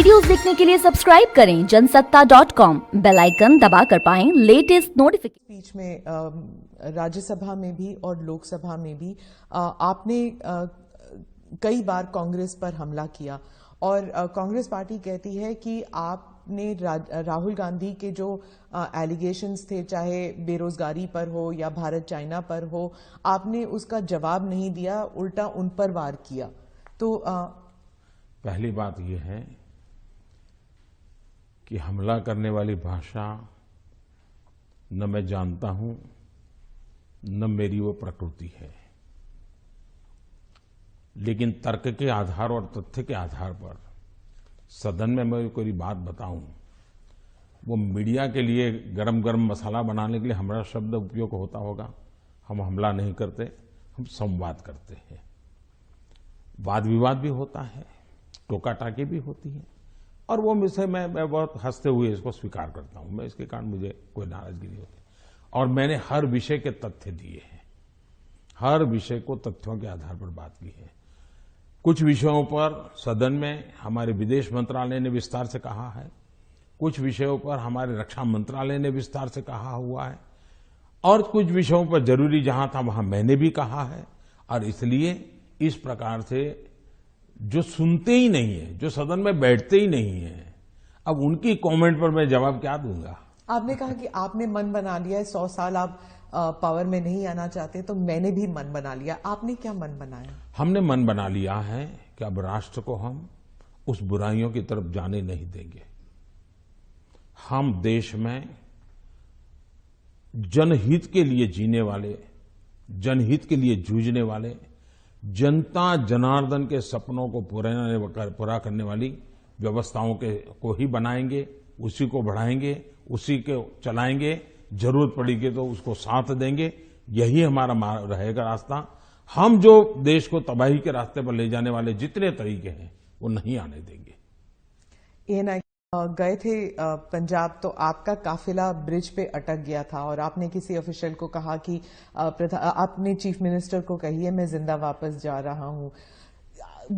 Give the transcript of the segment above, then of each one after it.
Videos देखने के लिए सब्सक्राइब करें जनसत्ता.com, बेल आइकन दबाकर पाएं लेटेस्ट नोटिफिकेशन। बीच में राज्यसभा में भी और लोकसभा में भी आपने कई बार कांग्रेस पर हमला किया और कांग्रेस पार्टी कहती है कि आपने राहुल गांधी के जो एलिगेशंस थे, चाहे बेरोजगारी पर हो या भारत चाइना पर हो, आपने उसका जवाब नहीं दिया, उल्टा उन पर वार किया। तो पहली बात यह है कि हमला करने वाली भाषा न मैं जानता हूं, न मेरी वो प्रकृति है। लेकिन तर्क के आधार और तथ्य के आधार पर सदन में मैं कोई बात बताऊं, वो मीडिया के लिए गरम गरम मसाला बनाने के लिए हमारा शब्द उपयोग होता होगा। हम हमला नहीं करते, हम संवाद करते हैं। वाद विवाद भी होता है, टोका टाकी भी होती है, और वो विषय मैं बहुत हंसते हुए इसको स्वीकार करता हूं। मैं इसके कारण मुझे कोई नाराजगी नहीं होती। और मैंने हर विषय के तथ्य दिए हैं, हर विषय को तथ्यों के आधार पर बात की है। कुछ विषयों पर सदन में हमारे विदेश मंत्रालय ने विस्तार से कहा है, कुछ विषयों पर हमारे रक्षा मंत्रालय ने विस्तार से कहा हुआ है, और कुछ विषयों पर जरूरी जहां था वहां मैंने भी कहा है। और इसलिए इस प्रकार से जो सुनते ही नहीं है, जो सदन में बैठते ही नहीं है, अब उनकी कमेंट पर मैं जवाब क्या दूंगा। आपने कहा कि आपने मन बना लिया है, 100 साल आप पावर में नहीं आना चाहते, तो मैंने भी मन बना लिया। आपने क्या मन बनाया? हमने मन बना लिया है कि अब राष्ट्र को हम उस बुराइयों की तरफ जाने नहीं देंगे। हम देश में जनहित के लिए जीने वाले, जनहित के लिए जूझने वाले, जनता जनार्दन के सपनों को पूरा करने वाली व्यवस्थाओं को ही बनाएंगे, उसी को बढ़ाएंगे, उसी को चलाएंगे। जरूरत पड़ेगी तो उसको साथ देंगे। यही हमारा रहेगा रास्ता। हम जो देश को तबाही के रास्ते पर ले जाने वाले जितने तरीके हैं वो नहीं आने देंगे। गए थे पंजाब, तो आपका काफिला ब्रिज पे अटक गया था और आपने किसी ऑफिशियल को कहा कि आपने चीफ मिनिस्टर को कहिए मैं जिंदा वापस जा रहा हूं।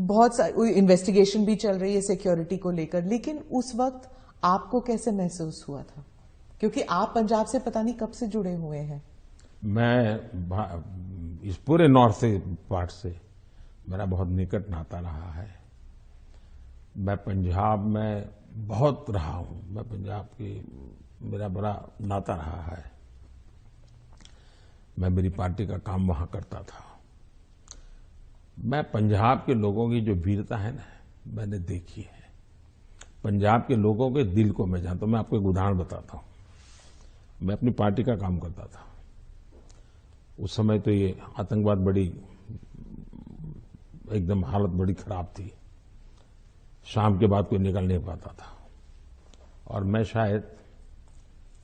बहुत सारी इन्वेस्टिगेशन भी चल रही है सिक्योरिटी को लेकर, लेकिन उस वक्त आपको कैसे महसूस हुआ था? क्योंकि आप पंजाब से पता नहीं कब से जुड़े हुए हैं। मैं इस पूरे नॉर्थ से पार्ट से मेरा बहुत निकट नाता रहा है। मैं पंजाब में बहुत रहा हूं। मैं पंजाब की मेरा बड़ा नाता रहा है। मैं मेरी पार्टी का काम वहां करता था। मैं पंजाब के लोगों की जो वीरता है ना, मैंने देखी है। पंजाब के लोगों के दिल को मैं जानता हूं। मैं आपको एक उदाहरण बताता हूं। मैं अपनी पार्टी का काम करता था। उस समय तो ये आतंकवाद बड़ी एकदम हालत बड़ी खराब थी। शाम के बाद कोई निकल नहीं पाता था। और मैं शायद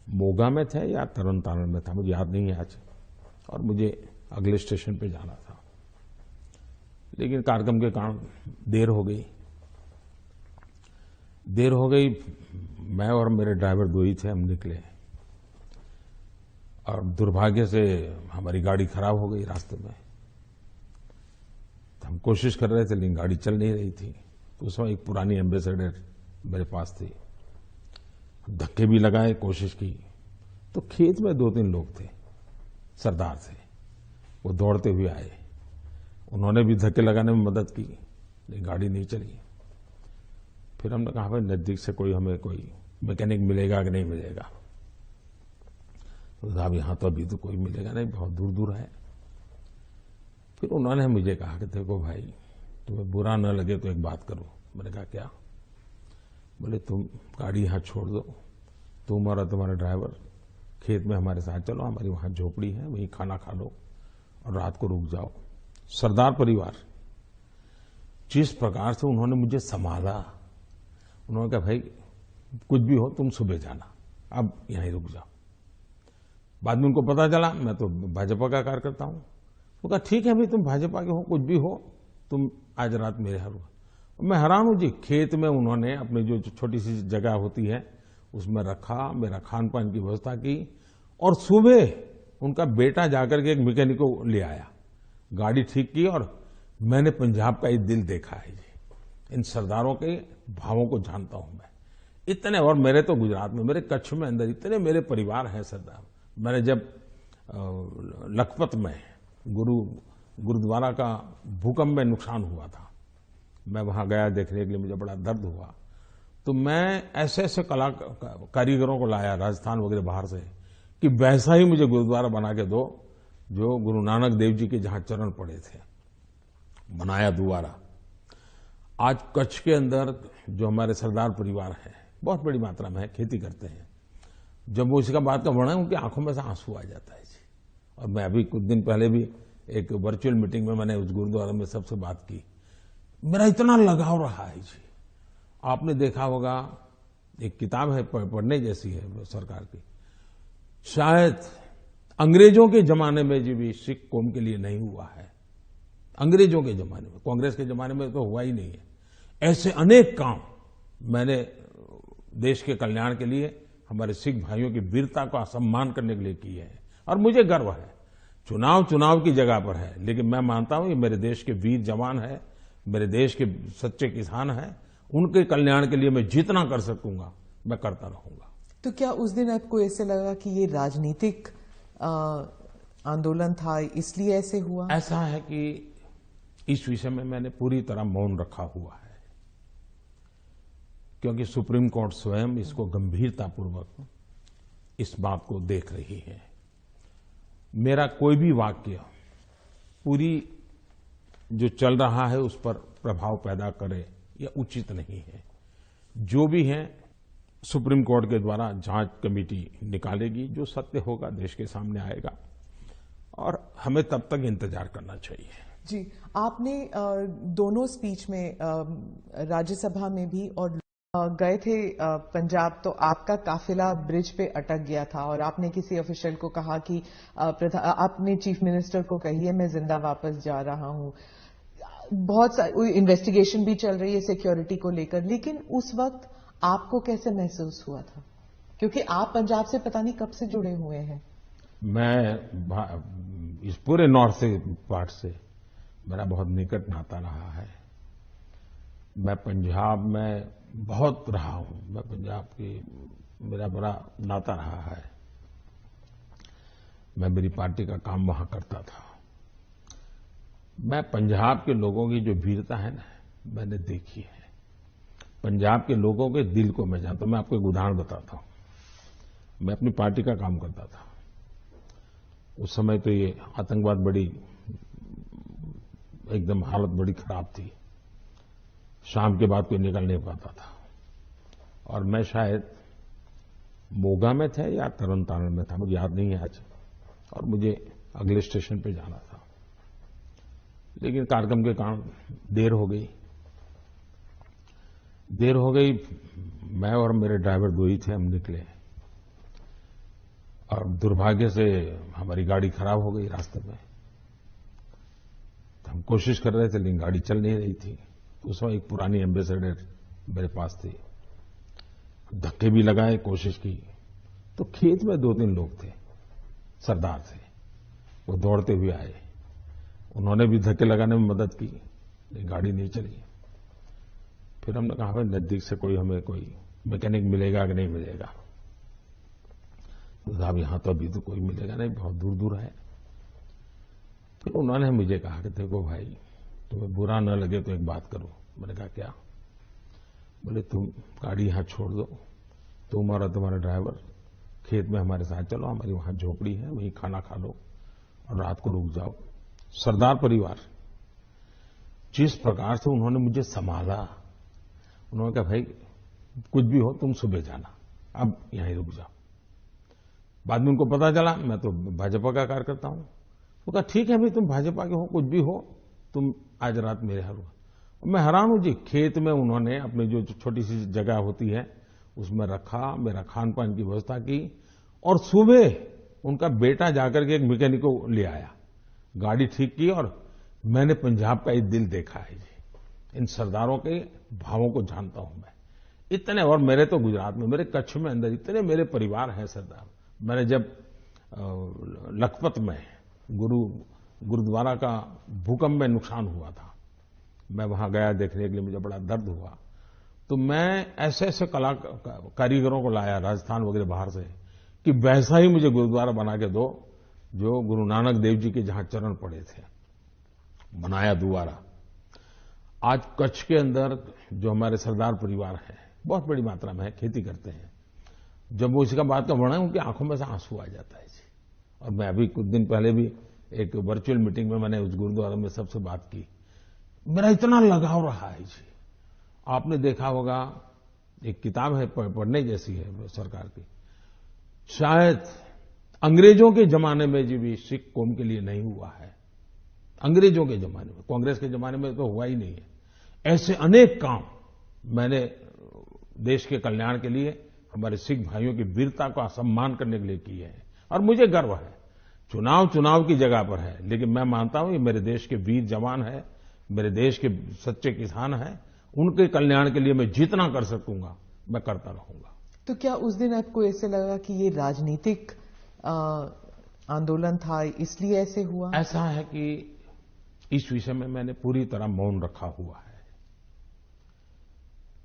मोगा में था या तरन तारण में था, मुझे याद नहीं है आज। और मुझे अगले स्टेशन पे जाना था, लेकिन कार्यक्रम के कारण देर हो गई। मैं और मेरे ड्राइवर दो ही थे, हम निकले और दुर्भाग्य से हमारी गाड़ी खराब हो गई रास्ते में। हम कोशिश कर रहे थे लेकिन गाड़ी चल नहीं रही थी। तो उस समय एक पुरानी एम्बेसडर मेरे पास थी। धक्के भी लगाए, कोशिश की, तो खेत में 2-3 लोग थे, सरदार थे। वो दौड़ते हुए आए, उन्होंने भी धक्के लगाने में मदद की, लेकिन गाड़ी नहीं चली। फिर हमने कहा भाई नजदीक से हमें कोई मैकेनिक मिलेगा कि नहीं मिलेगा। तो साहब यहां तो अभी तो कोई मिलेगा नहीं, बहुत दूर दूर है। फिर उन्होंने मुझे कहा कि देखो भाई, तुम्हें बुरा न लगे तो एक बात करो। मैंने कहा क्या? बोले तुम गाड़ी यहां छोड़ दो, तुम और तुम्हारा ड्राइवर खेत में हमारे साथ चलो, हमारी वहां झोपड़ी है, वहीं खाना खा लो और रात को रुक जाओ। सरदार परिवार, जिस प्रकार से उन्होंने मुझे संभाला, उन्होंने कहा भाई कुछ भी हो तुम सुबह जाना, अब यहीं रुक जाओ। बाद में उनको पता चला मैं तो भाजपा का कार्यकर्ता हूं। वो कहा ठीक है भाई, तुम भाजपा के हो, कुछ भी हो, तुम आज रात मेरे यहाँ रुको। मैं हैरान हूं जी। खेत में उन्होंने अपनी जो छोटी सी जगह होती है उसमें रखा, मेरा खान पान की व्यवस्था की, और सुबह उनका बेटा जाकर के एक मैकेनिक को ले आया, गाड़ी ठीक की, और मैंने पंजाब का ये दिल देखा है जी। इन सरदारों के भावों को जानता हूं मैं। इतने, और मेरे तो गुजरात में, मेरे कच्छ में अंदर इतने मेरे परिवार हैं सरदार। मैंने जब लखपत में गुरुद्वारा का भूकंप में नुकसान हुआ था, मैं वहां गया देखने के लिए, मुझे बड़ा दर्द हुआ। तो मैं ऐसे ऐसे कारीगरों को लाया राजस्थान वगैरह बाहर से कि वैसा ही मुझे गुरुद्वारा बना के दो जो गुरु नानक देव जी के जहां चरण पड़े थे, बनाया दोबारा। आज कच्छ के अंदर जो हमारे सरदार परिवार है, बहुत बड़ी मात्रा में है, खेती करते हैं। जब वो इसका बात का वर्णन, उनकी आंखों में से आंसू आ जाता है जी। और मैं अभी कुछ दिन पहले भी एक वर्चुअल मीटिंग में मैंने उस गुरुद्वारा में सबसे बात की। मेरा इतना लगाव रहा है जी। आपने देखा होगा, एक किताब है पढ़ने जैसी है सरकार की, शायद अंग्रेजों के जमाने में जो भी सिख कौम के लिए नहीं हुआ है, अंग्रेजों के जमाने में, कांग्रेस के जमाने में तो हुआ ही नहीं है। ऐसे अनेक काम मैंने देश के कल्याण के लिए, हमारे सिख भाइयों की वीरता का सम्मान करने के लिए किए हैं। और मुझे गर्व है, चुनाव की जगह पर है, लेकिन मैं मानता हूं ये मेरे देश के वीर जवान है, मेरे देश के सच्चे किसान हैं, उनके कल्याण के लिए मैं जितना कर सकूंगा मैं करता रहूंगा। तो क्या उस दिन आपको ऐसे लगा कि ये राजनीतिक आंदोलन था, इसलिए ऐसे हुआ? ऐसा है कि इस विषय में मैंने पूरी तरह मौन रखा हुआ है, क्योंकि सुप्रीम कोर्ट स्वयं इसको गंभीरतापूर्वक इस बात को देख रही है। मेरा कोई भी वाक्य पूरी जो चल रहा है उस पर प्रभाव पैदा करे, यह उचित नहीं है। जो भी है सुप्रीम कोर्ट के द्वारा जांच कमेटी निकालेगी, जो सत्य होगा देश के सामने आएगा, और हमें तब तक इंतजार करना चाहिए। जी, आपने दोनों स्पीच में राज्यसभा में भी और गए थे पंजाब, तो आपका काफिला ब्रिज पे अटक गया था और आपने किसी ऑफिशियल को कहा कि आपने चीफ मिनिस्टर को कहिए मैं जिंदा वापस जा रहा हूं। बहुत सारी इन्वेस्टिगेशन भी चल रही है सिक्योरिटी को लेकर, लेकिन उस वक्त आपको कैसे महसूस हुआ था? क्योंकि आप पंजाब से पता नहीं कब से जुड़े हुए हैं। मैं इस पूरे नॉर्थ से पार्ट से मेरा बहुत निकट नाता रहा है। मैं पंजाब में बहुत रहा हूं, मैं पंजाब की, मेरा बड़ा नाता रहा है। मैं मेरी पार्टी का काम वहां करता था। मैं पंजाब के लोगों की जो वीरता है ना, मैंने देखी है। पंजाब के लोगों के दिल को मैं जानता हूं। मैं आपको एक उदाहरण बताता हूं। मैं अपनी पार्टी का काम करता था। उस समय तो ये आतंकवाद बड़ी एकदम हालत बड़ी खराब थी। शाम के बाद कोई निकल नहीं पाता था। और मैं शायद मोगा में था या तरन तारण में था, मुझे याद नहीं है आज। और मुझे अगले स्टेशन पे जाना था, लेकिन कार्यक्रम के कारण देर हो गई। मैं और मेरे ड्राइवर दो ही थे, हम निकले और दुर्भाग्य से हमारी गाड़ी खराब हो गई रास्ते में। तो हम कोशिश कर रहे थे, लेकिन गाड़ी चल नहीं रही थी। उस समय एक पुरानी एम्बेसडर मेरे पास थी। धक्के भी लगाए, कोशिश की। तो खेत में 2-3 लोग थे, सरदार थे, वो दौड़ते हुए आए। उन्होंने भी धक्के लगाने में मदद की, लेकिन गाड़ी नहीं चली। फिर हमने कहा भाई नजदीक से हमें कोई मैकेनिक मिलेगा कि नहीं मिलेगा। तो साहब यहां तो अभी तो कोई मिलेगा नहीं, बहुत दूर दूर है। फिर उन्होंने मुझे कहा कि देखो भाई, तुम्हें बुरा न लगे तो एक बात करो। मैंने कहा क्या? बोले तुम गाड़ी यहां छोड़ दो, तुम और तुम्हारा ड्राइवर खेत में हमारे साथ चलो, हमारी वहां झोपड़ी है, वहीं खाना खा लो और रात को रुक जाओ। सरदार परिवार जिस प्रकार से उन्होंने मुझे संभाला, उन्होंने कहा भाई कुछ भी हो तुम सुबह जाना, अब यहीं रुक जाओ। बाद में उनको पता चला मैं तो भाजपा का कार्यकर्ता हूं। वो कहा ठीक है भाई, तुम भाजपा के हो, कुछ भी हो, तुम आज रात मेरे यहाँ रुको। मैं हैरान हूं जी, खेत में उन्होंने अपनी जो छोटी सी जगह होती है उसमें रखा, मेरा खान पान की व्यवस्था की, और सुबह उनका बेटा जाकर के एक मैकेनिक को ले आया, गाड़ी ठीक की। और मैंने पंजाब का ये दिल देखा है जी। इन सरदारों के भावों को जानता हूं मैं। इतने, और मेरे तो गुजरात में, मेरे कच्छ में अंदर इतने मेरे परिवार हैं सरदार। मैंने जब लखपत में गुरुद्वारा का भूकंप में नुकसान हुआ था, मैं वहां गया देखने के लिए, मुझे बड़ा दर्द हुआ। तो मैं ऐसे ऐसे कारीगरों को लाया राजस्थान वगैरह बाहर से कि वैसा ही मुझे गुरुद्वारा बना के दो जो गुरु नानक देव जी के जहां चरण पड़े थे, बनाया दोबारा। आज कच्छ के अंदर जो हमारे सरदार परिवार है, बहुत बड़ी मात्रा में है, खेती करते हैं। जब वो इसका बात का वर्णन, उनकी आंखों में से आंसू आ जाता है जी। और मैं अभी कुछ दिन पहले भी एक वर्चुअल मीटिंग में मैंने उस गुरुद्वारा में सबसे बात की। मेरा इतना लगाव रहा है जी। आपने देखा होगा, एक किताब है पढ़ने जैसी है सरकार की, शायद अंग्रेजों के जमाने में जी भी सिख कौम के लिए नहीं हुआ है। अंग्रेजों के जमाने में, कांग्रेस के जमाने में तो हुआ ही नहीं है। ऐसे अनेक काम मैंने देश के कल्याण के लिए, हमारे सिख भाइयों की वीरता का सम्मान करने के लिए किए हैं। और मुझे गर्व है, चुनाव की जगह पर है, लेकिन मैं मानता हूं ये मेरे देश के वीर जवान है, मेरे देश के सच्चे किसान हैं, उनके कल्याण के लिए मैं जितना कर सकूंगा मैं करता रहूंगा। तो क्या उस दिन आपको ऐसे लगा कि ये राजनीतिक आंदोलन था, इसलिए ऐसे हुआ? ऐसा है कि इस विषय में मैंने पूरी तरह मौन रखा हुआ है,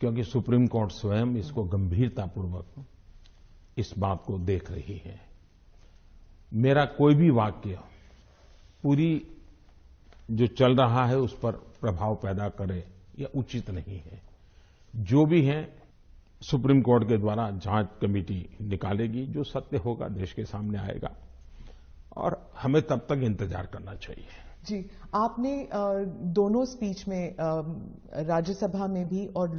क्योंकि सुप्रीम कोर्ट स्वयं इसको गंभीरतापूर्वक इस बात को देख रही है। मेरा कोई भी वाक्य पूरी जो चल रहा है उस पर प्रभाव पैदा करे यह उचित नहीं है। जो भी है सुप्रीम कोर्ट के द्वारा जांच कमेटी निकालेगी, जो सत्य होगा देश के सामने आएगा, और हमें तब तक इंतजार करना चाहिए। जी, आपने दोनों स्पीच में, राज्यसभा में भी और